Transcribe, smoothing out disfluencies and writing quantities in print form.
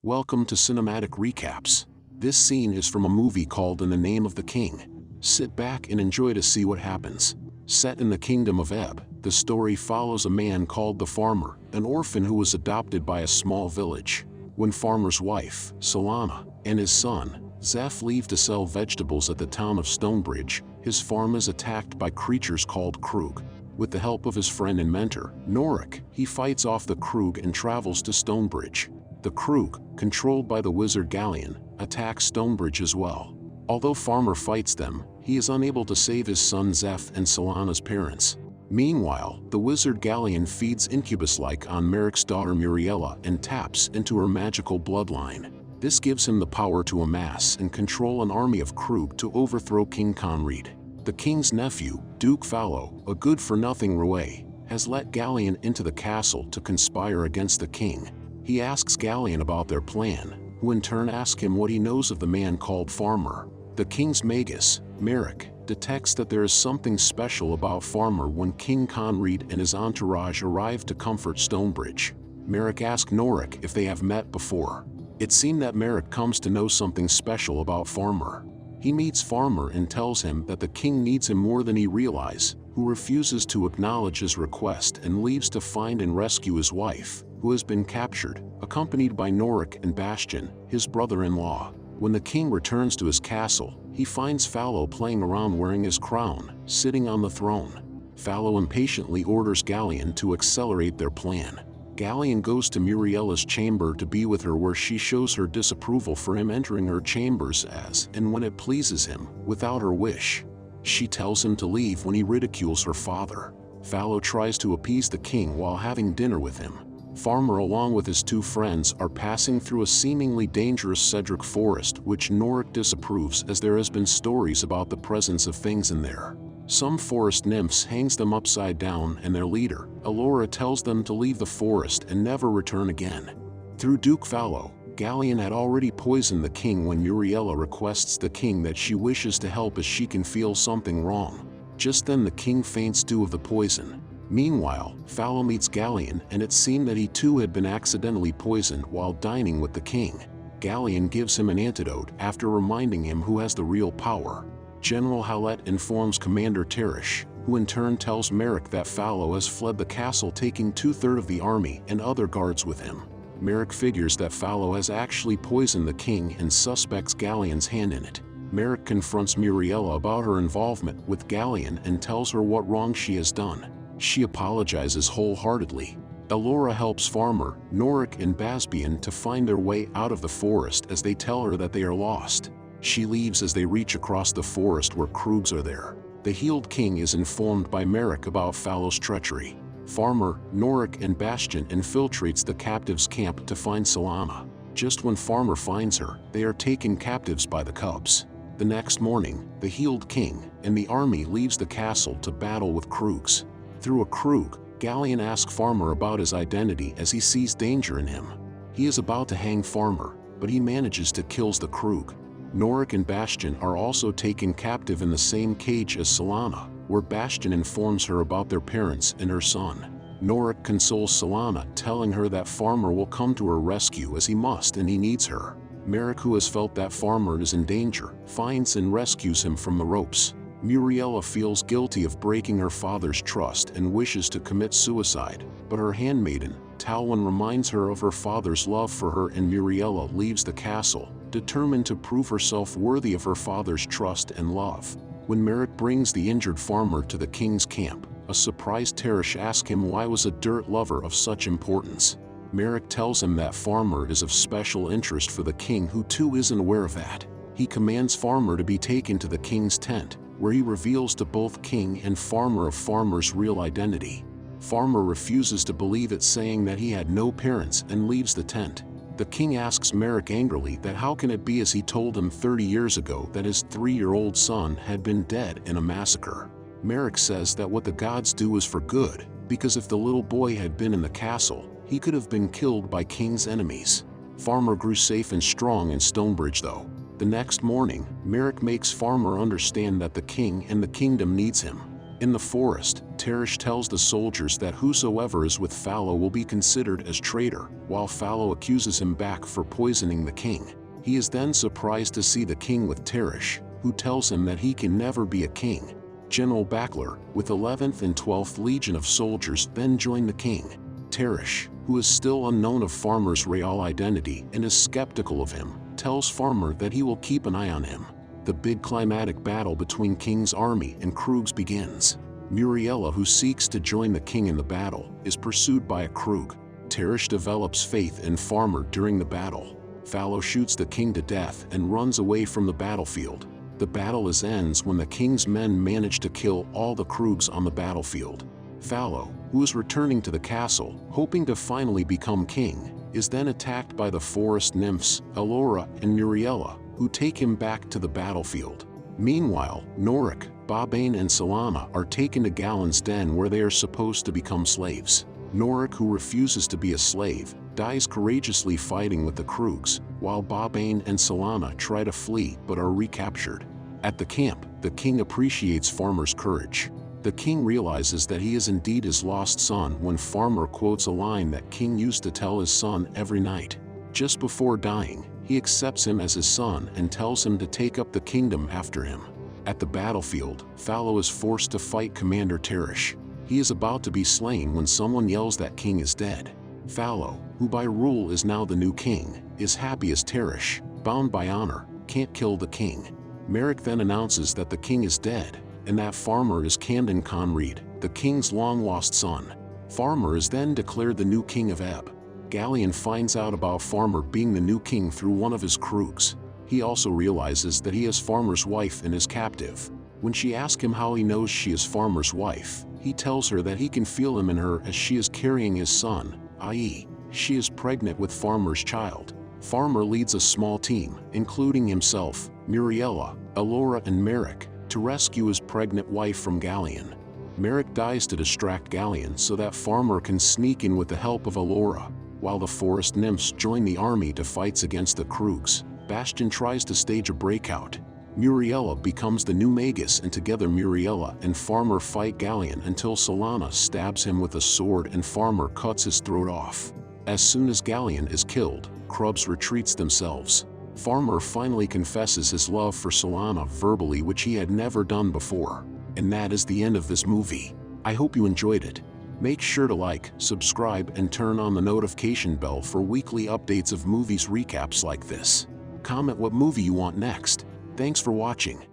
Welcome to Cinematic Recaps. This scene is from a movie called In the Name of the King. Sit back and enjoy to see what happens. Set in the kingdom of Ebb, the story follows a man called the Farmer, an orphan who was adopted by a small village. When Farmer's wife, Solana, and his son, Zeph leave to sell vegetables at the town of Stonebridge, his farm is attacked by creatures called Krug. With the help of his friend and mentor, Norik, he fights off the Krug and travels to Stonebridge. The Krug, controlled by the wizard Gallian, attacks Stonebridge as well. Although Farmer fights them, he is unable to save his son Zeph and Solana's parents. Meanwhile, the wizard Gallian feeds incubus-like on Merrick's daughter Muriella and taps into her magical bloodline. This gives him the power to amass and control an army of Krug to overthrow King Conread. The king's nephew, Duke Fallow, a good-for-nothing roué, has let Gallian into the castle to conspire against the king. He asks Gallian about their plan, who in turn asks him what he knows of the man called Farmer. The king's magus, Merrick, detects that there is something special about Farmer when King Conread and his entourage arrive to comfort Stonebridge. Merrick asks Norik if they have met before. It seemed that Merrick comes to know something special about Farmer. He meets Farmer and tells him that the king needs him more than he realizes, who refuses to acknowledge his request and leaves to find and rescue his wife, who has been captured, accompanied by Norik and Bastian, his brother-in-law. When the king returns to his castle, he finds Fallow playing around wearing his crown, sitting on the throne. Fallow impatiently orders Gallian to accelerate their plan. Gallian goes to Muriella's chamber to be with her, where she shows her disapproval for him entering her chambers as and when it pleases him, without her wish. She tells him to leave when he ridicules her father. Fallow tries to appease the king while having dinner with him. Farmer along with his two friends are passing through a seemingly dangerous cedric forest, which Norik disapproves as there has been stories about the presence of things in there. Some forest nymphs hangs them upside down, and their leader, Alora, tells them to leave the forest and never return again. Through Duke Fallow, Gallian had already poisoned the king when Muriella requests the king that she wishes to help as she can feel something wrong. Just then the king faints due of the poison. Meanwhile, Fallow meets Gallian, and it seemed that he too had been accidentally poisoned while dining with the king. Gallian gives him an antidote after reminding him who has the real power. General Hallett informs Commander Teresh, who in turn tells Merrick that Fallow has fled the castle, taking 2/3 of the army and other guards with him. Merrick figures that Fallow has actually poisoned the king and suspects Gallian's hand in it. Merrick confronts Muriella about her involvement with Gallian and tells her what wrong she has done. She apologizes wholeheartedly. Alora helps Farmer, Norik and Bastian to find their way out of the forest as they tell her that they are lost. She leaves as they reach across the forest where Krugs are there. The healed king is informed by Merrick about Fallow's treachery. Farmer, Norik and Bastian infiltrates the captives' camp to find Solana. Just when Farmer finds her, they are taken captives by the cubs. The next morning, the healed king and the army leaves the castle to battle with Krugs. Through a Krug, Gallian asks Farmer about his identity as he sees danger in him. He is about to hang Farmer, but he manages to kill the Krug. Norik and Bastian are also taken captive in the same cage as Solana, where Bastian informs her about their parents and her son. Norik consoles Solana, telling her that Farmer will come to her rescue as he must and he needs her. Merrick, who has felt that Farmer is in danger, finds and rescues him from the ropes. Muriella feels guilty of breaking her father's trust and wishes to commit suicide, but her handmaiden, Talwyn, reminds her of her father's love for her, and Muriella leaves the castle, determined to prove herself worthy of her father's trust and love. When Merrick brings the injured Farmer to the king's camp, a surprised Teresh asks him why was a dirt lover of such importance. Merrick tells him that Farmer is of special interest for the king, who too isn't aware of that. He commands Farmer to be taken to the king's tent, where he reveals to both king and Farmer of Farmer's real identity. Farmer refuses to believe it, saying that he had no parents, and leaves the tent. The king asks Merrick angrily that how can it be, as he told him 30 years ago that his 3-year-old son had been dead in a massacre. Merrick says that what the gods do is for good, because if the little boy had been in the castle, he could have been killed by king's enemies. Farmer grew safe and strong in Stonebridge though. The next morning, Merrick makes Farmer understand that the king and the kingdom needs him. In the forest, Teresh tells the soldiers that whosoever is with Fallow will be considered as traitor, while Fallow accuses him back for poisoning the king. He is then surprised to see the king with Teresh, who tells him that he can never be a king. General Backler, with 11th and 12th Legion of soldiers, then join the king. Teresh, who is still unknown of Farmer's real identity and is skeptical of him, tells Farmer that he will keep an eye on him. The big climatic battle between King's army and Krugs begins. Muriella, who seeks to join the king in the battle, is pursued by a Krug. Teresh develops faith in Farmer during the battle. Fallow shoots the king to death and runs away from the battlefield. The battle ends when the king's men manage to kill all the Krugs on the battlefield. Fallow, who is returning to the castle, hoping to finally become king, is then attacked by the forest nymphs, Elora and Muriella, who take him back to the battlefield. Meanwhile, Norik, Bobane and Solana are taken to Gallian's den where they are supposed to become slaves. Norik, who refuses to be a slave, dies courageously fighting with the Krugs, while Bobane and Solana try to flee but are recaptured. At the camp, the king appreciates Farmer's courage. The king realizes that he is indeed his lost son when Farmer quotes a line that King used to tell his son every night. Just before dying, he accepts him as his son and tells him to take up the kingdom after him. At the battlefield, Fallow is forced to fight Commander Teresh. He is about to be slain when someone yells that King is dead. Fallow, who by rule is now the new king, is happy as Teresh, bound by honor, can't kill the king. Merrick then announces that the king is dead, and that Farmer is Camden Conread, the king's long-lost son. Farmer is then declared the new king of Ebb. Gallian finds out about Farmer being the new king through one of his Krugs. He also realizes that he has Farmer's wife and is captive. When she asks him how he knows she is Farmer's wife, he tells her that he can feel him in her as she is carrying his son, i.e., she is pregnant with Farmer's child. Farmer leads a small team, including himself, Muriella, Elora and Merrick, to rescue his pregnant wife from Gallian. Merrick dies to distract Gallian so that Farmer can sneak in with the help of Elora, while the forest nymphs join the army to fight against the Krugs. Bastion tries to stage a breakout. Muriella becomes the new Magus and together Muriella and Farmer fight Gallian until Solana stabs him with a sword and Farmer cuts his throat off. As soon as Gallian is killed, Krugs retreats themselves. Farmer finally confesses his love for Solana verbally, which he had never done before. And that is the end of this movie. I hope you enjoyed it. Make sure to like, subscribe and turn on the notification bell for weekly updates of movies recaps like this. Comment what movie you want next. Thanks for watching.